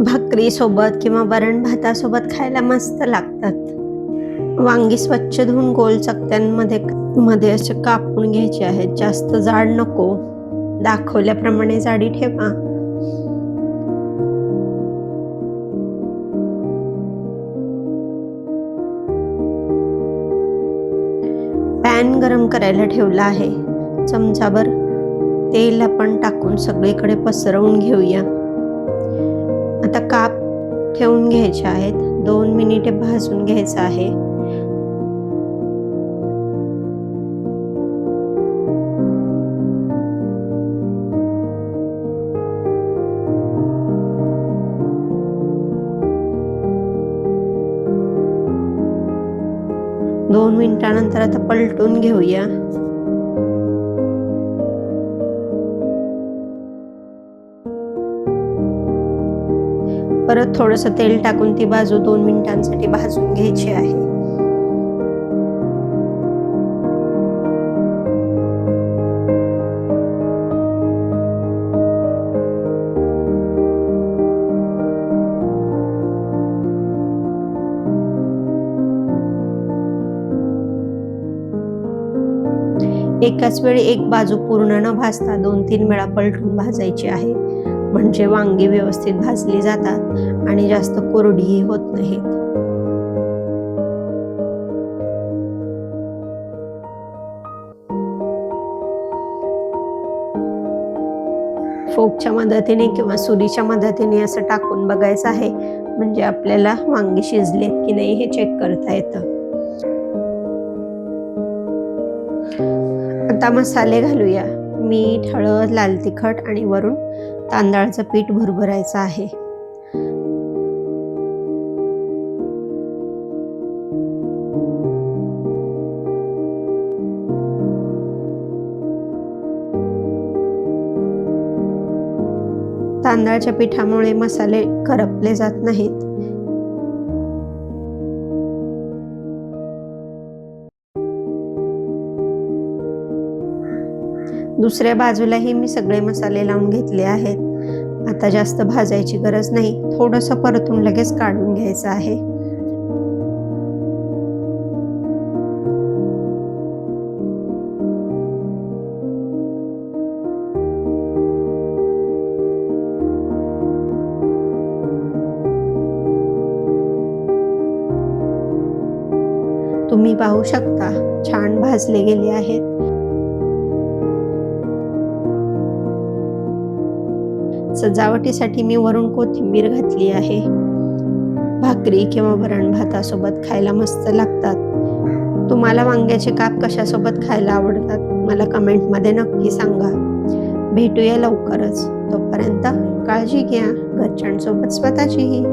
भाकरी सोबत किंवा वरण भातासोबत खायला मस्त लागतात. वांगी स्वच्छ धुवून गोल चकत्यांमध्ये मध्ये असे कापून घ्यायचे आहेत. जास्त जाड नको, दाखवल्याप्रमाणे जाडी ठेवा. पॅन गरम करायला ठेवला आहे. चमचाभर तेल आपण टाकून सगळीकडे पसरवून घेऊया. आता काप ठेवून घ्यायचे आहेत. 2 मिनिटे भाजून घ्यायचं आहे. दोन मिनिटानंतर आता पलटून घेऊया. परत थोडंसं तेल टाकून ती बाजू 2 मिनिटांसाठी भाजून घ्यायची आहे. एकाच वेळी एक बाजू पूर्ण न भाजता 2-3 वेळा पलटून भाजायची आहे. म्हणजे वांगी व्यवस्थित भाजली जातात आणि जास्त कोरडीही होत नाहीत. फोकच्या मदतीने किंवा सुरीच्या मदतीने असं टाकून बघायचं आहे. म्हणजे आपल्याला वांगी शिजलेत की नाही हे चेक करता येतं. आता मसाले घालूया. मीठ, हळद, लाल तिखट आणि वरून तांदळाचं पीठ भरभरायचं आहे. तांदळाच्या पिठामुळे मसाले करपले जात नाहीत. दुसऱ्या बाजूलाही मी सगळे मसाले लावून घेतले आहेत. आता जास्त भाजायची गरज नाही. थोडंसं परतून लगेच काढून घ्यायचं आहे. तुम्ही पाहू शकता छान भाजले गेले आहेत. सजावटीसाठी मी वरून कोथिंबीर घातली आहे. भाकरी किंवा वरण भातासोबत खायला मस्त लागतात. तुम्हाला वांग्याचे काप कशासोबत खायला आवडतात मला कमेंटमध्ये नक्की सांगा. भेटूया लवकरच. तोपर्यंत काळजी घ्या, घरच्यांसोबत स्वतःचीही.